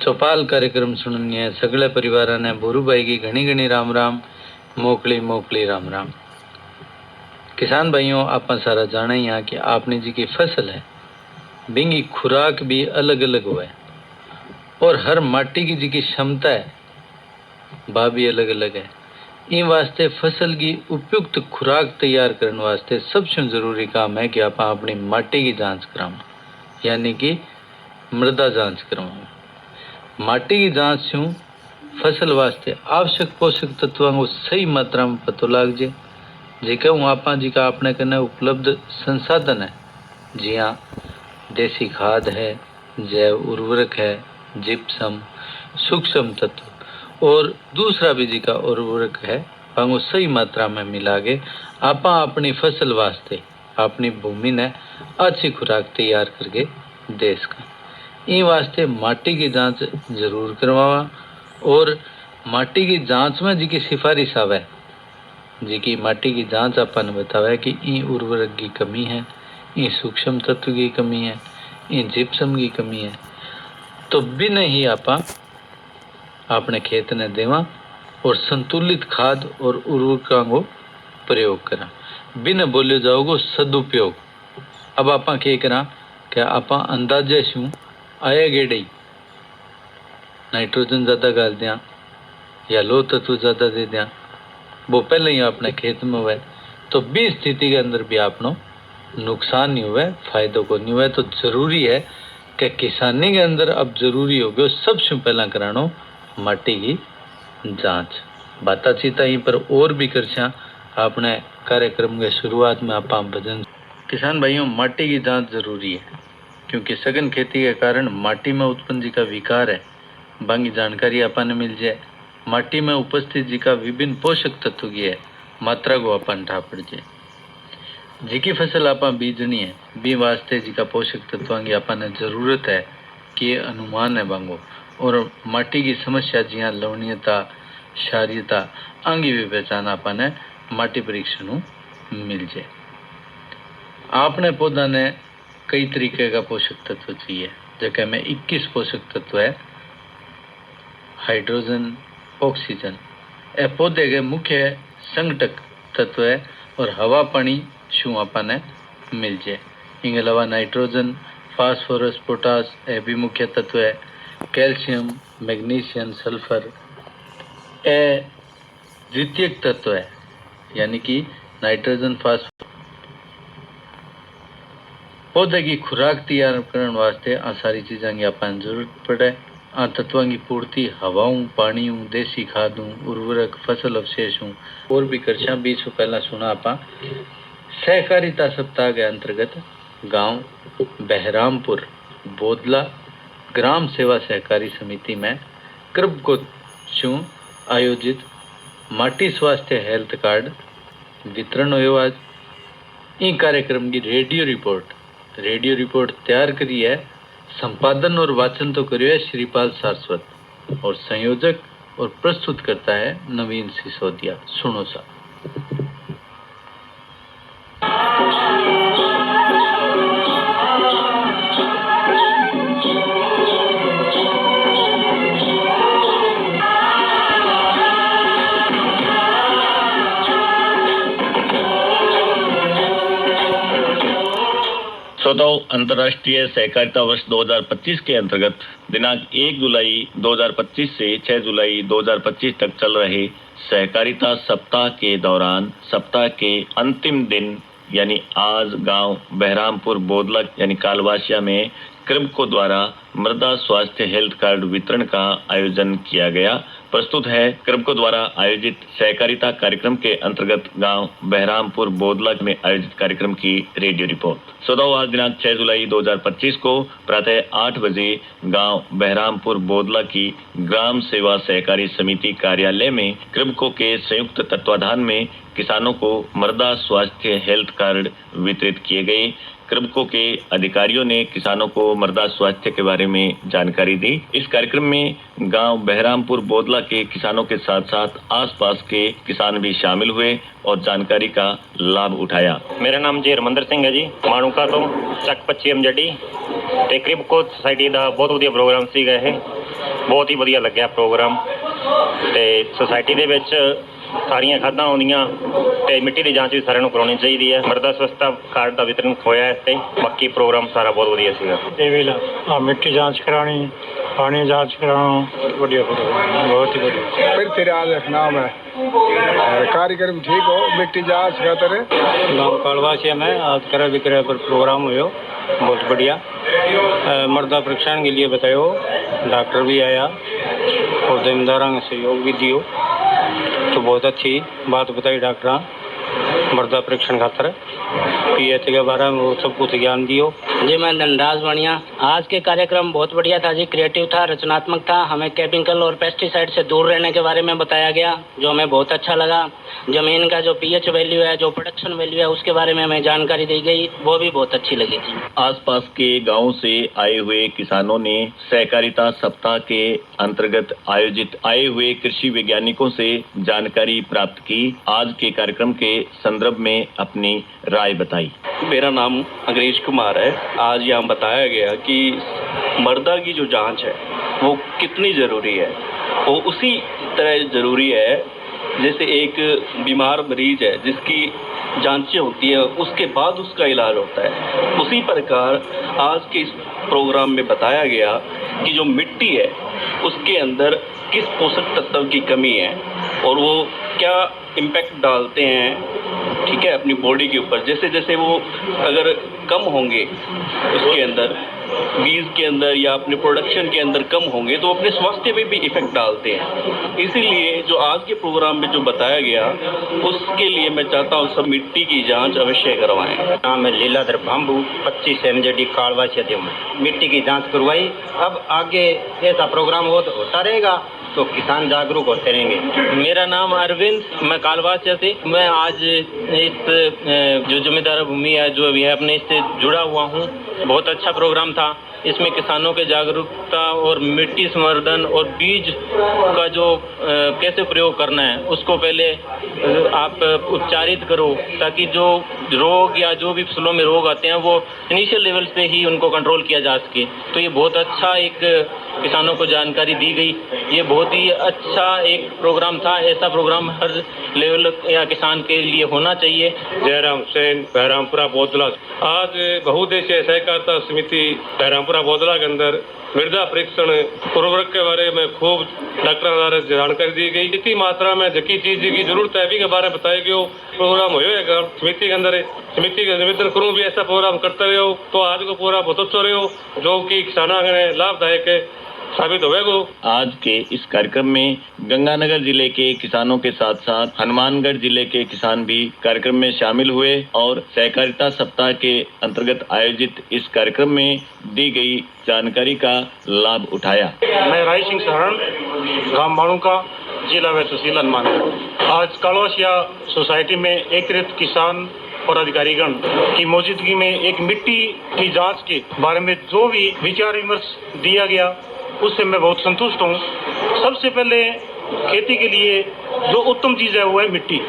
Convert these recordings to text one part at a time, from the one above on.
चौपाल कार्यक्रम सुननीय सगळ्या परिवाराने भोरूबाई की घणी घणी राम राम, मोकली मोकली राम राम। किसान भाइयों, आप सारा जाने यहाँ कि आपने जी की फसल है बिंगी खुराक भी अलग अलग हुआ है और हर माटी की जी की क्षमता है वह भी अलग अलग है। इन वास्ते फसल की उपयुक्त खुराक तैयार करने वास्ते सबसे जरूरी काम है कि आप अपनी माटी की जांच कराओ, यानी कि मृदा जांच करवाओ। माटी की जांच से फसल वास्ते आवश्यक पोषक तत्वों को सही मात्रा में पतो लाग जाए। जेका हूँ आप जी का अपने कने उपलब्ध संसाधन है, जी हाँ, देसी खाद है, जैव उर्वरक है, जिप्सम, सूक्ष्म तत्व और दूसरा भी जी का उर्वरक है, वो सही मात्रा में मिला के आप अपनी फसल वास्ते अपनी भूमि ने अच्छी खुराक तैयार करके दे सकें। इन वास्ते माटी की जांच जरूर करवावा और माटी की जांच में जी की सिफारिश आवे, जी की माटी की जांच अपन बतावे कि इन उर्वरक की कमी है, इन सूक्ष्म तत्व की कमी है, इन जिप्सम की कमी है, तो बिना ही आप अपने खेत ने देवा और संतुलित खाद और उर्वरकों को प्रयोग करा। बिना बोले जाओगे सदुपयोग। अब आप क्या करा कि आप अंदाजे शू आए गेड़े नाइट्रोजन ज़्यादा डाल दिया या लो तत्व ज़्यादा दे दिया, वो पहले ही अपने खेत में हुआ, तो भी स्थिति के अंदर भी आपनो नुकसान नहीं हुआ, फायदों को नहीं हुआ। तो जरूरी है कि किसानी के अंदर अब जरूरी हो गया सबसे पहला करानो माटी की जांच। बातचीत यहीं पर और भी करछा आपने कार्यक्रम के शुरुआत में आप भजन। किसान भाइयों, माटी की जांच जरूरी है क्योंकि सघन खेती के कारण माटी में उत्पन्न जी का विकार है, बाकी जानकारी अपन मिल जाए। माटी में उपस्थित जी का विभिन्न पोषक तत्व की है मात्रा को अपन ठा पड़ जाए। जी की फसल आप बीजनी है बी वास्ते जी का पोषक तत्वों की अपन जरूरत है कि अनुमान है बांगो, और माटी की समस्या जिया लवणीयता, क्षारीयता आंगी भी पहचान अपन माटी परीक्षण मिल जाए। आपने पौधा ने कई तरीके का पोषक तत्व चाहिए, जगह में 21 पोषक तत्व है, हाइड्रोजन, ऑक्सीजन ए पौधे के मुख्य संगठक तत्व है और हवा पानी शू अपन मिल जाए। इनके अलावा नाइट्रोजन, फास्फोरस, पोटास ए भी मुख्य तत्व है। कैल्शियम, मैग्नीशियम, सल्फर ए द्वितीयक तत्व है, यानी कि नाइट्रोजन, फास्फोरस। पौधे की खुराक तैयार करने वास्ते आ सारी चीज़ों की अपन जरूरत पड़े। आ तत्वों की पूर्ति हवाओं, पानियों, देसी खादों, उर्वरक, फसल अवशेषों और भी करछा। बीच में पहला सुना आपा सहकारिता सप्ताह के अंतर्गत गांव बहरामपुर बोदला ग्राम सेवा सहकारी समिति में कृप को आयोजित माटी स्वास्थ्य हेल्थ कार्ड वितरण हुआ। इन कार्यक्रम की रेडियो रिपोर्ट तैयार करी है, संपादन और वाचन तो करियो है श्रीपाल सारस्वत और संयोजक और प्रस्तुत करता है नवीन सिसोदिया। सुनो सा। श्रोताओं, अंतर्राष्ट्रीय सहकारिता वर्ष 2025 के अंतर्गत दिनांक 1 जुलाई 2025 से 6 जुलाई 2025 तक चल रहे सहकारिता सप्ताह के दौरान सप्ताह के अंतिम दिन यानी आज गांव बहरामपुर बोदला यानी कालवासिया में कृबको द्वारा मृदा स्वास्थ्य हेल्थ कार्ड वितरण का आयोजन किया गया। प्रस्तुत है कृबको द्वारा आयोजित सहकारिता कार्यक्रम के अंतर्गत गांव बहरामपुर बोदला में आयोजित कार्यक्रम की रेडियो रिपोर्ट। श्रोताओं, आज दिनांक 6 जुलाई 2025 को प्रातः 8 बजे गांव बहरामपुर बोदला की ग्राम सेवा सहकारी समिति कार्यालय में कृबको के संयुक्त तत्वाधान में किसानों को मृदा स्वास्थ्य हेल्थ कार्ड वितरित किए गए। कृबको के अधिकारियों ने किसानों को मृदा स्वास्थ्य के बारे में जानकारी दी। इस कार्यक्रम में गांव बहरामपुर बोदला के किसानों के साथ साथ आसपास के किसान भी शामिल हुए और जानकारी का लाभ उठाया। मेरा नाम जी हरमंदर सिंह है जी, माणूका तो ਚੱਕ 25 MJD ਤੇ ਕ੍ਰਿਬਕੋ ਸੁਸਾਇਟੀ ਦਾ ਬਹੁਤ ਵਧੀਆ ਪ੍ਰੋਗਰਾਮ ਸੀਗਾ ਇਹ। ਬਹੁਤ ਹੀ ਵਧੀਆ ਲੱਗਿਆ ਪ੍ਰੋਗਰਾਮ ਤੇ ਸੁਸਾਇਟੀ ਦੇ ਵਿੱਚ ਸਾਰੀਆਂ ਖਾਦਾਂ ਆਉਂਦੀਆਂ ਤੇ ਮਿੱਟੀ ਦੀ ਜਾਂਚ ਵੀ ਸਾਰਿਆਂ ਨੂੰ ਕਰਾਉਣੀ ਚਾਹੀਦੀ ਹੈ। ਮਰਦਾ ਸਵਸਥਤਾ ਕਾਰਡ ਦਾ ਵਿਤਰਨ ਹੋਇਆ ਇੱਥੇ। ਬਾਕੀ ਪ੍ਰੋਗਰਾਮ ਸਾਰਾ ਬਹੁਤ ਵਧੀਆ ਸੀਗਾ। मिट्टी जांच करानी, पानी जांच कराना, बढ़िया प्रोग्राम, बहुत ही बढ़िया। फिर फिराज नाम है, कार्यक्रम ठीक हो, मिट्टी जांच खातर गाँव कालवासिया में आज क्रय विक्रय पर प्रोग्राम हुए, बहुत बढ़िया। मर्दा परीक्षण के लिए बतायो, डॉक्टर भी आया और जिम्मेदारा का सहयोग भी दियो, तो बहुत अच्छी बात बताई डॉक्टर। मर्दा परीक्षण खातर PH के बारे में वो सब कुछ ज्ञान दियो। जी मैं धनराज बढ़िया। आज के कार्यक्रम बहुत बढ़िया था जी, क्रिएटिव था, रचनात्मक था। हमें केमिकल और पेस्टिसाइड से दूर रहने के बारे में बताया गया, जो हमें बहुत अच्छा लगा। जमीन का जो pH वैल्यू है, जो प्रोडक्शन वैल्यू है, उसके बारे में हमें जानकारी दी गई, वो भी बहुत अच्छी लगी थी। आसपास के गांवों से आए हुए किसानों ने सहकारिता सप्ताह के अंतर्गत आयोजित आए हुए कृषि वैज्ञानिकों से जानकारी प्राप्त की। आज के कार्यक्रम के संदर्भ में अपनी राय बताई। मेरा नाम अंग्रेज कुमार है। आज यहाँ बताया गया कि मर्दा की जो जांच है वो कितनी ज़रूरी है। वो उसी तरह ज़रूरी है जैसे एक बीमार मरीज है जिसकी जांचें होती है उसके बाद उसका इलाज होता है। उसी प्रकार आज के इस प्रोग्राम में बताया गया कि जो मिट्टी है उसके अंदर किस पोषक तत्व की कमी है और वो क्या इम्पैक्ट डालते हैं, ठीक है, अपनी बॉडी के ऊपर। जैसे जैसे वो अगर कम होंगे उसके अंदर बीज के अंदर या अपने प्रोडक्शन के अंदर कम होंगे तो अपने स्वास्थ्य पे भी इफेक्ट डालते हैं। इसीलिए जो आज के प्रोग्राम में जो बताया गया उसके लिए मैं चाहता हूँ सब मिट्टी की जांच अवश्य करवाएं। नाम है लीलाधर बाम्बू, 25 MJD कालवासिया थे। मिट्टी की जांच करवाई। अब आगे ऐसा प्रोग्राम होता रहेगा तो किसान जागरूक होते रहेंगे। मेरा नाम अरविंद, मैं कालवासिया से। मैं आज इस जो जिम्मेदार भूमि है जो अभी है अपने इससे जुड़ा हुआ हूँ। बहुत अच्छा प्रोग्राम था। इसमें किसानों के जागरूकता और मिट्टी संवर्धन और बीज का जो कैसे प्रयोग करना है उसको पहले आप उपचारित करो, ताकि जो रोग या जो भी फसलों में रोग आते हैं वो इनिशियल लेवल पे ही उनको कंट्रोल किया जा सके। तो ये बहुत अच्छा एक किसानों को जानकारी दी गई। ये बहुत ही अच्छा एक प्रोग्राम था। ऐसा प्रोग्राम हर लेवल या किसान के लिए होना चाहिए। जयराम हुसैन, बहरामपुरा बोदला। आज बहुउद्देशीय सहकारिता समिति बहरामपुरा बोदला के अंदर मृदा परीक्षण उर्वरक के बारे में खूब डॉक्टर द्वारा जानकारी दी गई। इतनी मात्रा में जकी चीज की जरूरत है के बारे में बताया गया। प्रोग्राम हो समिति के अंदर समिति के निवेदन करूँ भी ऐसा प्रोग्राम करते रहो तो आज को पूरा बहुत अच्छा रहो जो कि किसानों के लाभदायक साबित होगा। आज के इस कार्यक्रम में गंगानगर जिले के किसानों के साथ साथ हनुमानगढ़ जिले के किसान भी कार्यक्रम में शामिल हुए और सहकारिता सप्ताह के अंतर्गत आयोजित इस कार्यक्रम में दी गई जानकारी का लाभ उठाया। मैं राय सिंह सहरण, गाँव माणूका, जिला व तहसील हनुमानगढ़। आज कालवासिया सोसाइटी में एकीकृत किसान और अधिकारीगण की मौजूदगी में एक मिट्टी की जांच के बारे में जो भी विचार विमर्श दिया गया उससे मैं बहुत संतुष्ट हूँ। सबसे पहले खेती के लिए जो उत्तम चीज़ है वो है मिट्टी।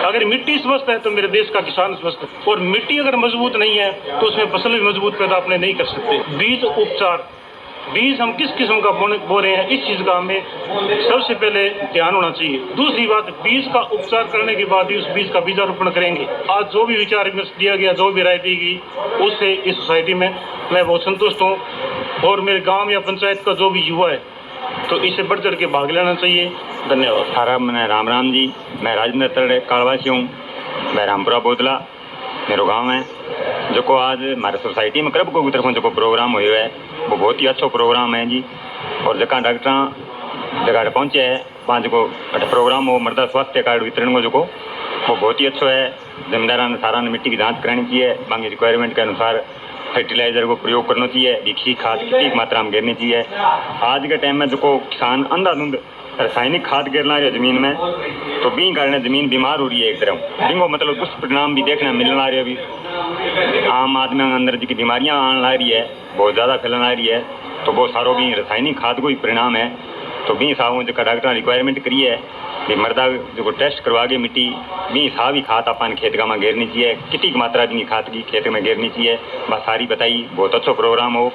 अगर मिट्टी स्वस्थ है तो मेरे देश का किसान स्वस्थ है, और मिट्टी अगर मजबूत नहीं है तो उसमें फसल भी मजबूत पैदा अपने नहीं कर सकते। बीज उपचार, बीज हम किस किस्म का बो रहे हैं, इस चीज़ का हमें सबसे पहले ध्यान होना चाहिए। दूसरी बात, बीज का उपचार करने के बाद ही उस बीज का बीजारोपण करेंगे। आज जो भी विचार विमर्श दिया गया, जो भी राय दी गई, उससे इस सोसाइटी में मैं बहुत संतुष्ट हूँ। और मेरे गांव या पंचायत का जो भी युवा है तो इसे बढ़ चढ़ के भाग लेना चाहिए। धन्यवाद। सारा मैं राम जी, मैं राजेंद्र तड़े कालवासी हूँ, बहरामपुरा बोदला मेरो गांव है। जो को आज हमारे सोसाइटी में कृबको की तरफ जो प्रोग्राम हुआ है वो बहुत ही अच्छा प्रोग्राम है जी। और जगह डॉक्टर जगह पहुँचे है 5 को प्रोग्राम हो मृदा स्वास्थ्य कार्ड वितरण को जो को वो बहुत ही अच्छा है। जमींदारा ने सारा ने मिट्टी की जाँच करानी चाहिए, बाकी रिक्वायरमेंट के अनुसार फर्टिलाइजर को प्रयोग करना चाहिए, विकसी खाद कितनी मात्रा में गिरनी चाहिए। आज के टाइम में जो को किसान अंधाधुंध रासायनिक खाद गिरना रही है जमीन में तो बी कारण जमीन बीमार हो रही है। एक तरह बिंगो मतलब दुष्परिणाम भी देखने मिलना रही है अभी। आम आदमी के अंदर जी बीमारियां आने ला रही है, बहुत ज़्यादा फैलन आ रही है, तो बहुत सारों भी रासायनिक खाद को ही परिणाम है। तो भी हिसाब जो डॉक्टर रिक्वायरमेंट करी है कि मर्दा जो टेस्ट करवा के मिट्टी भी हिसाब ही खाद अपन खेत का में घेरनी चाहिए, कितनी मात्रा की खाद की खेत में घेरनी चाहिए, बस सारी बताई। बहुत अच्छा प्रोग्राम हो,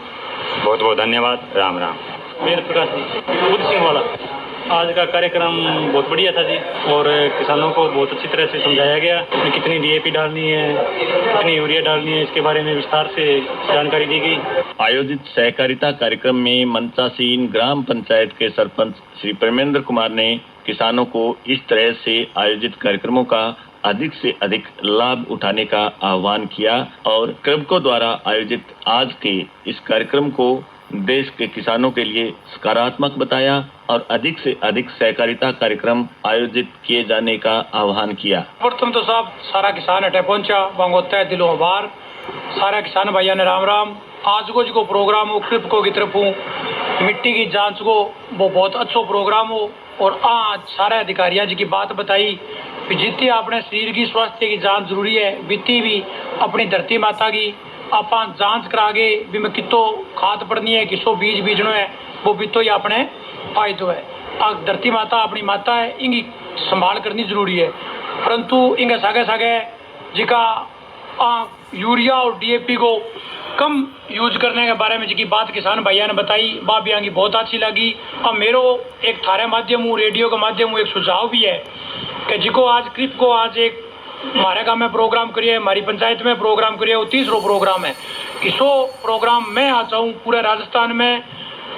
बहुत बहुत धन्यवाद। राम राम। मेर प्रकाश जी, बुद्ध सिंह वाला। आज का कार्यक्रम बहुत बढ़िया था जी, और किसानों को बहुत अच्छी तरह से समझाया गया कि कितनी डीएपी डालनी है, कितनी यूरिया डालनी है, इसके बारे में विस्तार से जानकारी दी गई। आयोजित सहकारिता कार्यक्रम में मनसासीन ग्राम पंचायत के सरपंच श्री परमेंद्र कुमार ने किसानों को इस तरह से आयोजित कार्यक्रमों का अधिक से अधिक लाभ उठाने का आह्वान किया और क्रिबको द्वारा आयोजित आज के इस कार्यक्रम को देश के किसानों के लिए सकारात्मक बताया और अधिक से अधिक सहकारिता कार्यक्रम आयोजित किए जाने का आह्वान किया। प्रथम तो साहब सारा किसान अटे पहुंचा, बांगोता है दिलों बार सारा किसान भाइया ने राम राम। आज को जो प्रोग्राम हो क्रिबको की तरफ मिट्टी की जांच को वो बहुत अच्छा प्रोग्राम हो, और आज सारे अधिकारियों जी की बात बताई कि जितनी अपने शरीर की स्वास्थ्य की जांच जरूरी है, बीती भी अपनी धरती माता की अपन जांच करागे भी मैं कितो खाद पड़नी है, किसो बीज बीजनो है, वो भी तो ही अपने फायदो है। आज धरती माता अपनी माता है, इनकी संभाल करनी जरूरी है, परंतु इनके सागे सागे जिका यूरिया और डीएपी को कम यूज करने के बारे में जी की बात किसान भैया ने बताई, बात भी आगे बहुत अच्छी लगी। और मेरो एक थारे माध्यम हूँ, रेडियो के माध्यम हूँ, एक सुझाव भी है कि जिको आज क्रिबको आज एक हमारे गाँव में प्रोग्राम करिए, हमारी पंचायत में प्रोग्राम करिए, वो 30वां प्रोग्राम है। इसो प्रोग्राम मैं आ चाहूँ पूरे राजस्थान में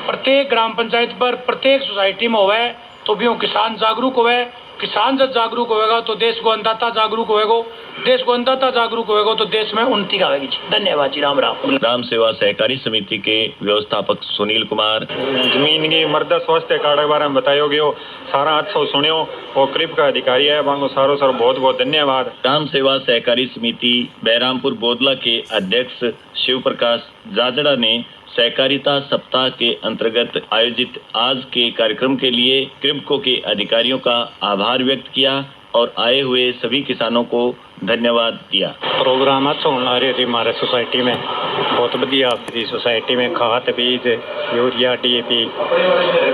प्रत्येक ग्राम पंचायत पर प्रत्येक सोसाइटी में होवे, तो भी वो किसान जागरूक होवे। किसान जब जागरूक होगा तो देश को अन्नदाता जागरूक होगा, देश को अन्नदाता जागरूक होगा तो देश में उन्नति आएगी। धन्यवाद जी। राम राम। ग्राम सेवा सहकारी समिति के व्यवस्थापक सुनील कुमार। जमीन की मृदा स्वास्थ्य कार्ड के बारे में बतायो गयो, सारा अच्छा सुनियो, और क्रिब का अधिकारी है बांगो सारो सर बहुत बहुत धन्यवाद। ग्राम सेवा सहकारी समिति बहरामपुर बोदला के अध्यक्ष शिव प्रकाश जाजड़ा ने सहकारिता सप्ताह के अंतर्गत आयोजित आज के कार्यक्रम के लिए क्रिबको के अधिकारियों का आभार व्यक्त किया और आए हुए सभी किसानों को धन्यवाद दिया। प्रोग्राम अच्छा होना रही थी हमारे सोसाइटी में, बहुत बढ़िया थी सोसाइटी में। खाद बीज यूरिया डीएपी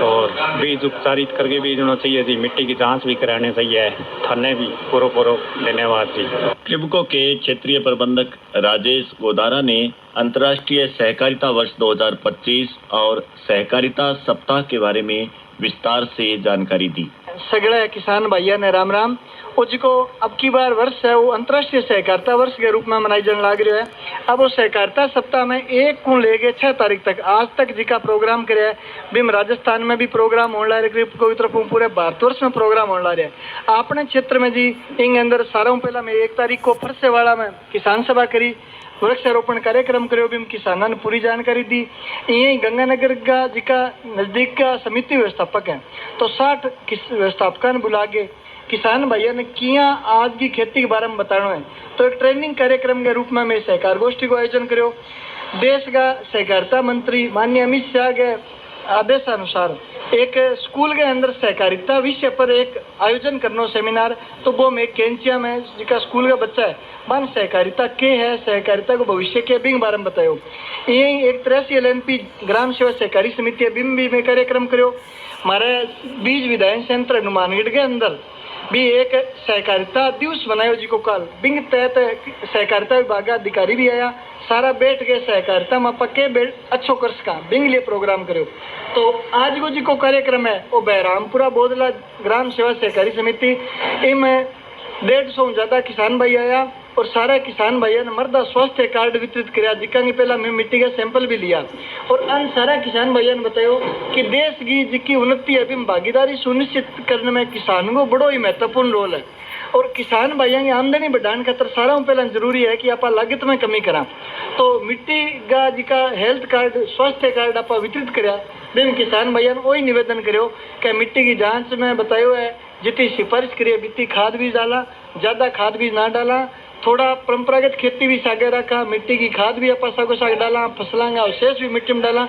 और बीज उपचारित करके बीज होना चाहिए जी, मिट्टी की जांच भी कराने चाहिए थाने भी। पूरा धन्यवाद जी। क्रिबको के क्षेत्रीय प्रबंधक राजेश गोदारा ने अंतर्राष्ट्रीय सहकारिता वर्ष 2025 और सहकारिता सप्ताह के बारे में विस्तार से जानकारी दी। सगळे किसान भैया ने राम राम। और जिको अब की बार वर्ष है वो अंतर्राष्ट्रीय सहकारिता वर्ष के रूप में मनाई जाने लग रहा है। अब वो सहकारिता सप्ताह में 1 को लेके 6 तारीख तक आज तक जिका प्रोग्राम करे बिम राजस्थान में भी प्रोग्राम होने ला रहे, को तरफ पूरे भारतवर्ष में प्रोग्राम होने ला रहे हैं। अपने क्षेत्र में जी इन अंदर सारों पहला मैं 1 तारीख को फरसेवाड़ा में किसान सभा करी, वृक्षारोपण कार्यक्रम करो, भी किसानों ने पूरी जानकारी दी। यही गंगानगर का जिका नजदीक का समिति व्यवस्थापक है, तो 60 व्यवस्थापकों ने बुला के किसान भैया ने किया आज की खेती के बारे में बताना है। तो एक ट्रेनिंग कार्यक्रम के रूप में मैं सहकार गोष्ठी को आयोजन करो। देश का सहकारिता मंत्री माननीय अमित शाह के आदेशानुसार एक स्कूल के अंदर सहकारिता विषय पर एक आयोजन करना सेमिनार, तो वो मैं कैंचिया में जिसका स्कूल का बच्चा है मान सहकारिता के है, सहकारिता को भविष्य के बिंग बारे में बताओ। यही एक 83 LNP ग्राम सेवा सहकारी समिति बिम भी में कार्यक्रम करो। हमारे बीज विधायन संयंत्र हनुमानगढ़ के अंदर भी एक सहकारिता दिवस बनायो जी को कल बिंग तहत सहकारिता विभाग का अधिकारी भी आया, सारा बैठ के सहकारिता में पक्के बैठ अच्छो कर सका बिंग लिए प्रोग्राम करो। तो आज को जी को कार्यक्रम है वो बहरामपुरा बोदला ग्राम सेवा सहकारी समिति इनमें 150 ज्यादा किसान भाई आया और सारा किसान भाइयों ने मृदा स्वास्थ्य कार्ड वितरित किया, जिका की पहला मैं मिट्टी का सैंपल भी लिया। और अन सारा किसान भाइयों ने बतायो कि देश की जिसकी उन्नति है भागीदारी सुनिश्चित करने में किसान को बड़ो ही महत्वपूर्ण रोल है। और किसान भाइयों की आमदनी बढ़ाने खातर सारा पहला जरूरी है कि आप लागत में कमी करा। तो मिट्टी का जिका हेल्थ कार्ड स्वास्थ्य कार्ड आप वितरित कराया, बिन किसान भाइयों ने वही निवेदन करो कि मिट्टी की जांच में बतायो है जितनी सिफारिश करिए बिती खाद बीज डाला, ज्यादा खाद बीज ना डाला, थोड़ा परंपरागत खेती भी सागे रखा, मिट्टी की खाद भी आप सागो साग डाला, फसलों का अवशेष भी मिट्टी में डाला।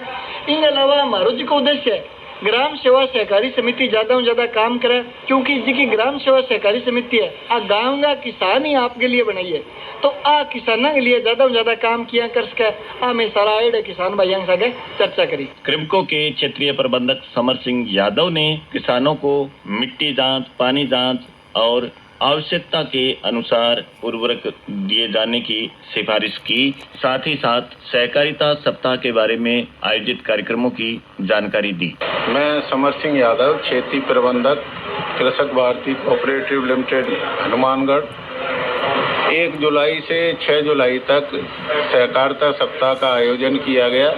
इन अलावा हमारो जी को उद्देश्य है ग्राम सेवा सहकारी समिति ज्यादा ज्यादा काम करे, क्योंकि जी ग्राम सेवा सहकारी समिति है आ गाँव का किसान ही आपके लिए बनाई है, तो आ किसानों के लिए ज्यादा काम किया कर सके। आ मैं सारा आए किसान भाइयों के साथ चर्चा करी। क्रिब्को के क्षेत्रीय प्रबंधक समर सिंह यादव ने किसानों को मिट्टी जांच, पानी जांच और आवश्यकता के अनुसार उर्वरक दिए जाने की सिफारिश की। साथ ही साथ सहकारिता सप्ताह के बारे में आयोजित कार्यक्रमों की जानकारी दी। मैं समर सिंह यादव, क्षेत्रीय प्रबंधक, कृषक भारती कोऑपरेटिव लिमिटेड, हनुमानगढ़। 1 जुलाई से 6 जुलाई तक सहकारिता सप्ताह का आयोजन किया गया।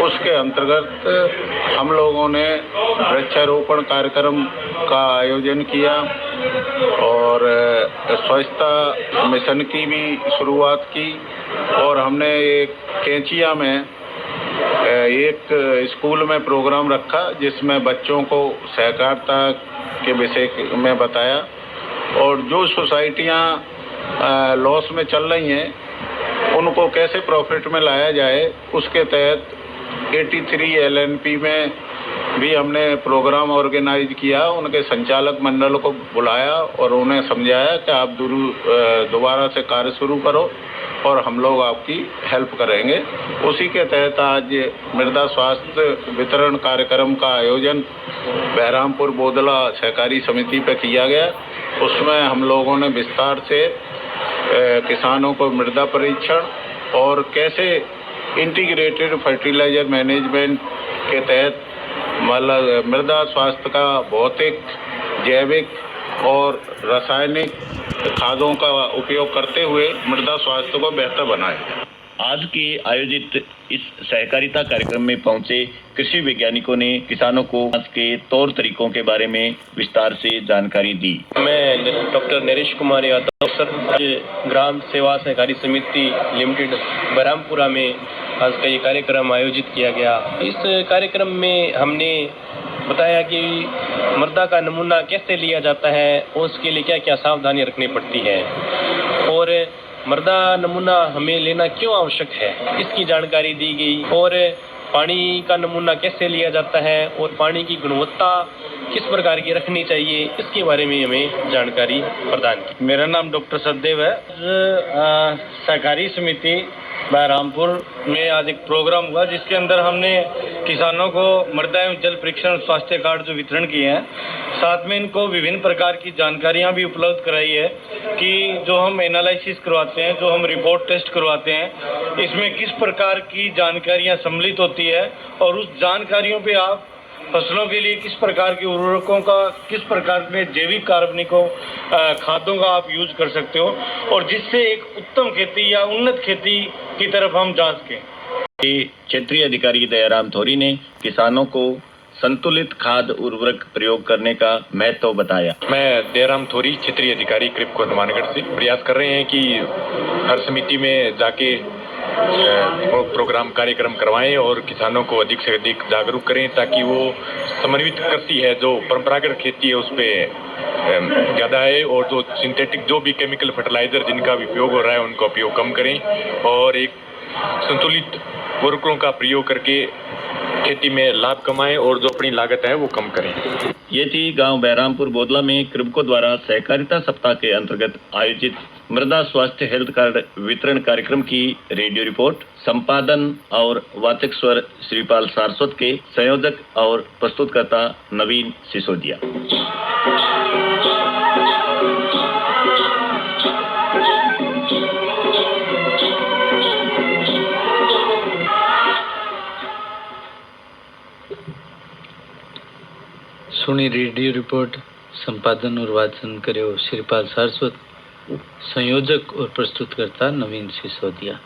उसके अंतर्गत हम लोगों ने वृक्षारोपण कार्यक्रम का आयोजन किया और स्वच्छता मिशन की भी शुरुआत की। और हमने एक कैंचिया में एक स्कूल में प्रोग्राम रखा जिसमें बच्चों को सहकारिता के विषय में बताया और जो सोसाइटियाँ लॉस में चल रही हैं उनको कैसे प्रॉफिट में लाया जाए, उसके तहत 83 LNP में भी हमने प्रोग्राम ऑर्गेनाइज किया। उनके संचालक मंडल को बुलाया और उन्हें समझाया कि आप दोबारा से कार्य शुरू करो और हम लोग आपकी हेल्प करेंगे। उसी के तहत आज मृदा स्वास्थ्य वितरण कार्यक्रम का आयोजन बहरामपुर बोदला सहकारी समिति पर किया गया। उसमें हम लोगों ने विस्तार से किसानों को मृदा परीक्षण और कैसे इंटीग्रेटेड फर्टिलाइजर मैनेजमेंट के तहत मतलब मृदा स्वास्थ्य का भौतिक, जैविक और रासायनिक खादों का उपयोग करते हुए मृदा स्वास्थ्य को बेहतर बनाएं। आज के आयोजित इस सहकारिता कार्यक्रम में पहुंचे कृषि वैज्ञानिकों ने किसानों को आज के तौर तरीकों के बारे में विस्तार से जानकारी दी। मैं डॉक्टर नरेश कुमार यादव, आज ग्राम सेवा सहकारी समिति लिमिटेड बरहमपुरा में आज का ये कार्यक्रम आयोजित किया गया। इस कार्यक्रम में हमने बताया कि मृदा का नमूना कैसे लिया जाता है और उसके लिए क्या क्या सावधानी रखनी पड़ती है और मृदा नमूना हमें लेना क्यों आवश्यक है, इसकी जानकारी दी गई। और पानी का नमूना कैसे लिया जाता है और पानी की गुणवत्ता किस प्रकार की रखनी चाहिए, इसके बारे में हमें जानकारी प्रदान की। मेरा नाम डॉक्टर सचदेव है। सहकारी समिति बहरामपुर में आज एक प्रोग्राम हुआ जिसके अंदर हमने किसानों को मृदा एवं जल परीक्षण स्वास्थ्य कार्ड जो वितरण किए हैं, साथ में इनको विभिन्न प्रकार की जानकारियां भी उपलब्ध कराई है कि जो हम एनालिसिस करवाते हैं, जो हम रिपोर्ट टेस्ट करवाते हैं, इसमें किस प्रकार की जानकारियां सम्मिलित होती है और उस जानकारियों पे आप फसलों के लिए किस प्रकार के उर्वरकों का, किस प्रकार में जैविक कार्बनिकों खादों का आप यूज कर सकते हो और जिससे एक उत्तम खेती या उन्नत खेती की तरफ हम जा सकें। क्षेत्रीय अधिकारी दयाराम थोरी ने किसानों को संतुलित खाद उर्वरक प्रयोग करने का महत्व बताया। मैं दयाराम थोरी, क्षेत्रीय अधिकारी क्रिब्को हनुमानगढ़ से प्रयास कर रहे हैं कि हर समिति में जाके प्रोग्राम कार्यक्रम करवाएं और किसानों को अधिक से अधिक जागरूक करें ताकि वो समन्वित कृषि है, जो परंपरागत खेती है, उस पर ज़्यादा है और जो सिंथेटिक जो भी केमिकल फर्टिलाइजर जिनका उपयोग हो रहा है उनका उपयोग कम करें और एक संतुलित उर्वरकों का प्रयोग करके खेती में लाभ कमाएं और जो अपनी लागत है वो कम करें। ये थी गांव बहरामपुर बोदला में क्रिब्को द्वारा सहकारिता सप्ताह के अंतर्गत आयोजित मृदा स्वास्थ्य हेल्थ कार्ड वितरण कार्यक्रम की रेडियो रिपोर्ट। संपादन और वाचक स्वर श्रीपाल सारस्वत के, संयोजक और प्रस्तुतकर्ता नवीन सिसोदिया। सुनी रेडियो रिपोर्ट, संपादन और वाचन करे श्रीपाल सारस्वत, संयोजक और प्रस्तुतकर्ता नवीन सिसोदिया।